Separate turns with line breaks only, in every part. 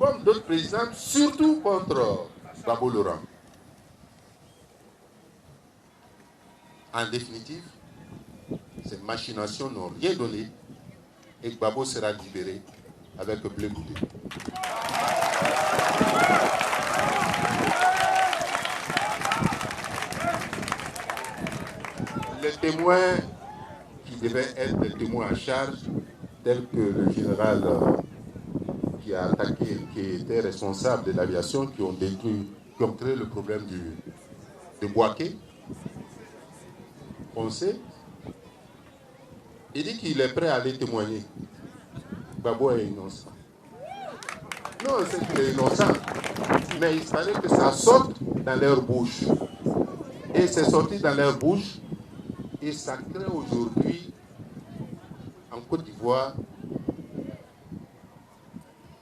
comme d'autres présidents, surtout contre Gbagbo Laurent. En définitive, ces machinations n'ont rien donné et Gbagbo sera libéré avec Blé Goudé. Les témoins qui devaient être des témoins en charge, tels que le général qui a attaqué, qui était responsable de l'aviation, qui ont créé le problème de Bouaké, on sait, il dit qu'il est prêt à aller témoigner. Gbagbo est innocent. Non, c'est qu'il est innocent. Mais il fallait que ça sorte dans leur bouche. Et c'est sorti dans leur bouche. Et ça crée aujourd'hui, en Côte d'Ivoire,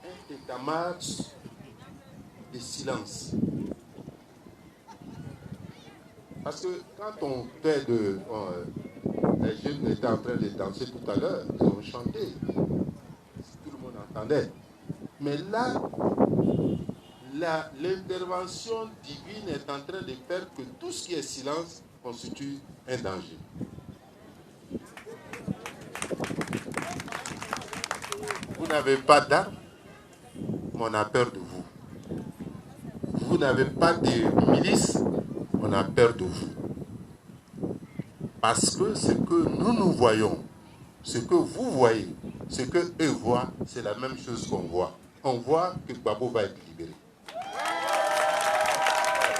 un état-major de silence. Parce que quand on fait les jeunes étaient en train de danser tout à l'heure, ils ont chanté. Tout le monde entendait. Mais là, l'intervention divine est en train de faire que tout ce qui est silence constitue un danger. Vous n'avez pas d'armes, mais on a peur de vous. Vous n'avez pas de milice, on a peur de vous. Parce que ce que nous voyons, ce que vous voyez, ce qu'eux voient, c'est la même chose qu'on voit. On voit que Gbagbo va être libéré.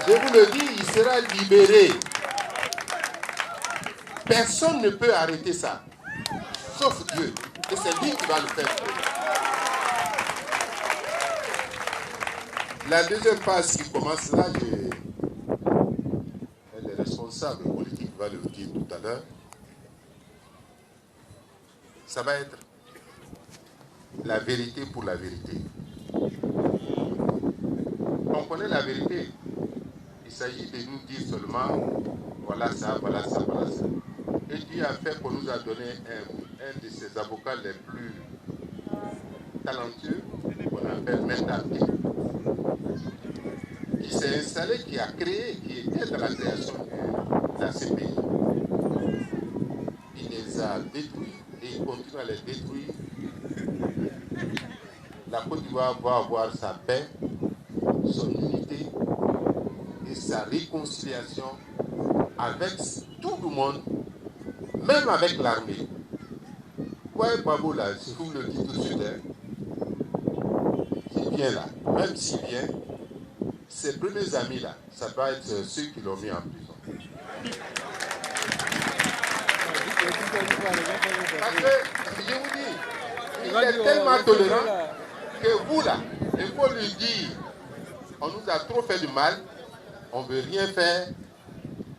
Je vous le dis, il sera libéré. Personne ne peut arrêter ça, sauf Dieu. Et c'est lui qui va le faire. La deuxième phase qui commence là, les responsables politiques vont le dire tout à l'heure, ça va être la vérité pour la vérité. On connaît la vérité. Il s'agit de nous dire seulement, voilà ça, voilà ça, voilà ça. Et Dieu a fait qu'on nous a donné un de ses avocats les plus talentueux, qu'on appelle Maître Abdi, qui s'est installé, qui a créé, qui était dans la création de la CPI. Il les a détruits et il continue à les détruire. La Côte d'Ivoire va avoir sa paix, son unité et sa réconciliation avec tout le monde, même avec l'armée. Ouais, Gbagbo là, si vous le dites tout de suite, s'il vient là, même s'il vient, ses premiers amis là, ça va être ceux qui l'ont mis en prison. Parce que, je vous dis, il est tellement tolérant que vous là, il faut lui dire, on nous a trop fait du mal, on ne veut rien faire,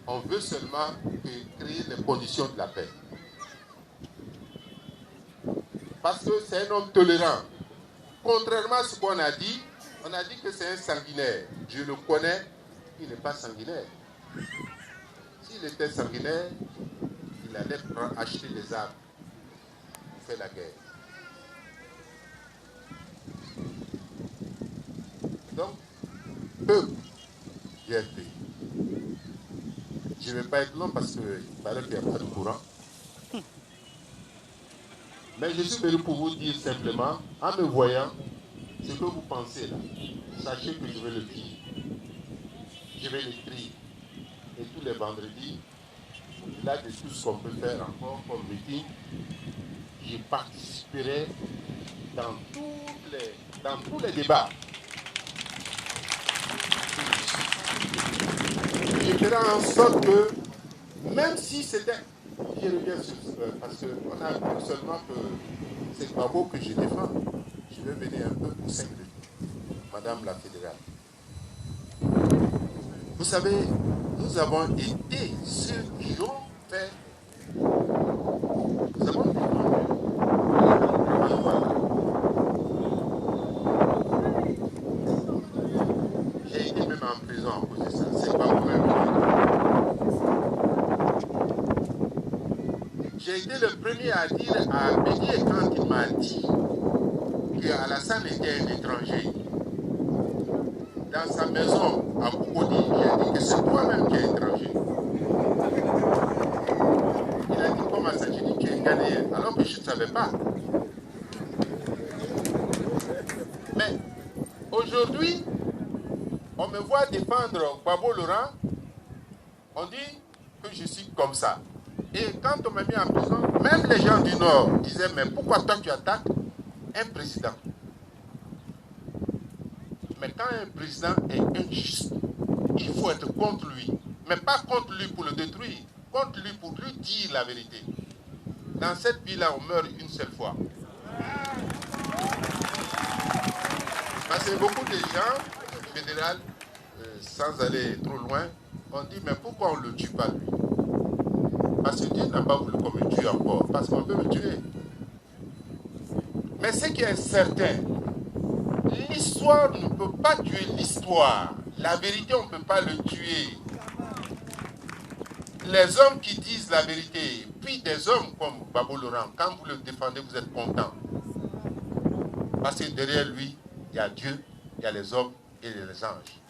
on veut seulement créer les conditions de la paix. Parce que c'est un homme tolérant. Contrairement à ce qu'on a dit, on a dit que c'est un sanguinaire. Je le connais, il n'est pas sanguinaire. S'il était sanguinaire, il allait acheter des armes pour faire la guerre. Donc, peuple, GFP. Je ne vais pas être long parce qu'il paraît qu'il n'y a pas de courant. Mais je suis venu pour vous dire simplement, en me voyant, ce que vous pensez là, sachez que je vais le dire. Je vais l'écrire. Et tous les vendredis, là de tout ce qu'on peut faire encore comme meeting, je participerai dans tous les débats. Je ferai en sorte que, même si c'était... Je reviens sur parce qu'on a vu seulement que c'est Gbagbo que je défends. Je vais venir un peu pour 5 minutes. Madame la fédérale. Vous savez, nous avons été ceux qui ont fait... Nous avons défendu. J'ai été même en prison à cause de ça. C'est pas vous-même. J'ai été le premier à dire à Bédier quand il m'a dit qu'Alassane était un étranger. maison à Bukodi, j'ai dit que c'est toi-même qui es étranger. Il a dit comment ça, j'ai dit tu es Ghanéen, alors que je ne savais pas. Mais aujourd'hui, on me voit défendre Gbagbo Laurent, on dit que je suis comme ça. Et quand on m'a mis en prison, même les gens du Nord disaient, mais pourquoi toi tu attaques un président? Mais quand un président est injuste, il faut être contre lui. Mais pas contre lui pour le détruire, contre lui pour lui dire la vérité. Dans cette vie-là, on meurt une seule fois. Parce que beaucoup de gens, en général, sans aller trop loin, on dit, mais pourquoi on ne le tue pas lui? Parce que Dieu n'a pas voulu qu'on me tue encore, parce qu'on peut me tuer. Mais ce qui est certain, l'histoire ne peut pas tuer l'histoire. La vérité, on ne peut pas le tuer. Les hommes qui disent la vérité, puis des hommes comme Gbagbo Laurent, quand vous le défendez, vous êtes content. Parce que derrière lui, il y a Dieu, il y a les hommes et les anges.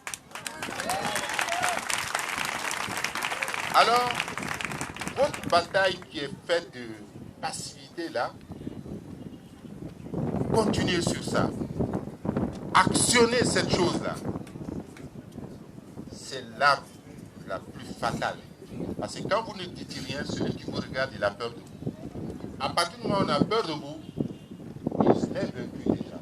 Alors, votre bataille qui est faite de passivité là, continuez sur ça. Actionnez cette chose-là. C'est l'arme la plus fatale. Parce que quand vous ne dites rien, celui qui vous regarde, il a peur de vous. À partir du moment où on a peur de vous, il se lève vaincu déjà.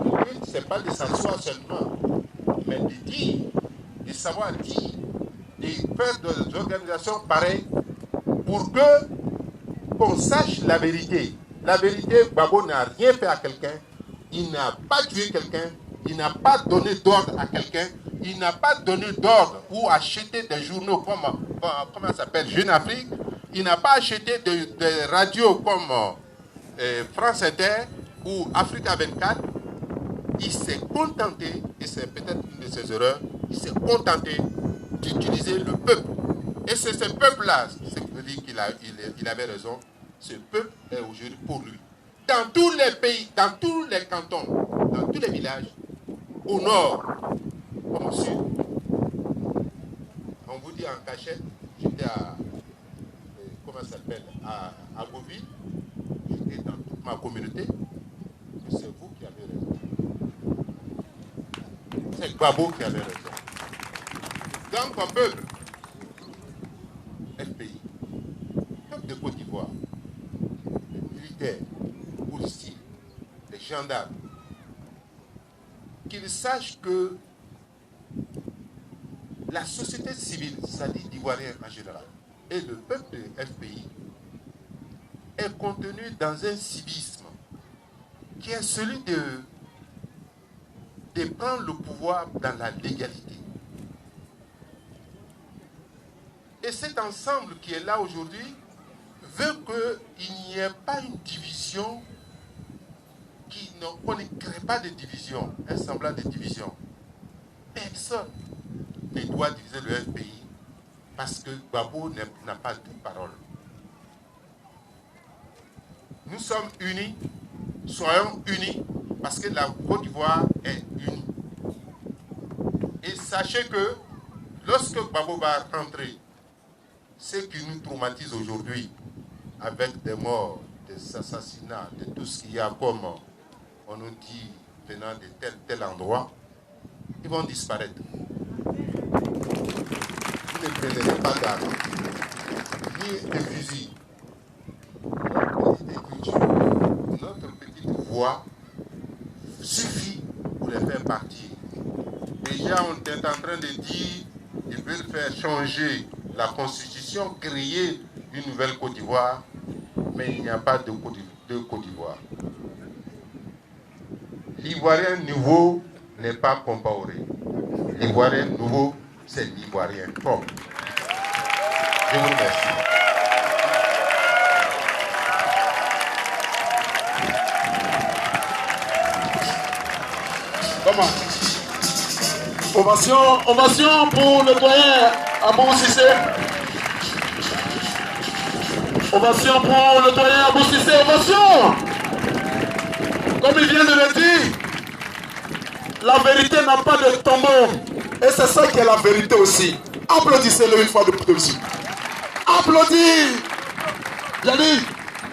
Le but, ce n'est pas de s'asseoir seulement, mais de dire, de savoir dire, de faire des organisations pareilles pour qu'on sache la vérité. La vérité, Gbagbo n'a rien fait à quelqu'un, il n'a pas tué quelqu'un, il n'a pas donné d'ordre à quelqu'un, il n'a pas donné d'ordre ou acheté des journaux comme, comment ça s'appelle, Jeune Afrique, il n'a pas acheté des radios comme France Inter ou Africa 24, il s'est contenté, et c'est peut-être une de ses erreurs, il s'est contenté d'utiliser le peuple. Et c'est ce peuple-là, ce qui veut dire qu'il avait raison, ce peuple est aujourd'hui pour lui. Dans tous les pays, dans tous les cantons, dans tous les villages, au nord comme au sud, on vous dit en cachette, j'étais à, comment ça s'appelle, à Beauville, j'étais dans toute ma communauté, que c'est vous qui avez raison. C'est Gbagbo qui avait raison. Dans mon peuple, FPI, peuple de Côte d'Ivoire, les militaires, les policiers, les gendarmes, qu'ils sachent que la société civile, c'est-à-dire d'Ivoiriens en général, et le peuple de FPI est contenu dans un civisme qui est celui de prendre le pouvoir dans la légalité. Et cet ensemble qui est là aujourd'hui veut qu'il n'y ait pas une division, qu'on ne crée pas de division, un semblant de division. Personne ne doit diviser le FPI parce que Gbagbo n'a pas de parole. Nous sommes unis, soyons unis parce que la Côte d'Ivoire est unie. Et sachez que lorsque Gbagbo va rentrer, ce qui nous traumatise aujourd'hui, avec des morts, des assassinats, de tout ce qu'il y a comme on nous dit venant de tel endroit, ils vont disparaître. Vous ne prenez pas d'armes, ni de fusils. Notre petite écriture, notre petite voix suffit pour les faire partir. Déjà, on est en train de dire qu'ils veulent faire changer la constitution, créer une nouvelle Côte d'Ivoire, mais il n'y a pas de Côte d'Ivoire. L'Ivoirien nouveau n'est pas Compaoré. L'Ivoirien nouveau, c'est l'Ivoirien propre. Je vous remercie.
Comment? Ovation pour le doyen Abou Cissé. Ovation pour le doyen Abou Cissé. Ovation. Comme il vient de le dire, La vérité n'a pas de tombeau.
Et c'est ça qui est la vérité aussi. Applaudissez-le une fois de plus. Applaudis. Yannick.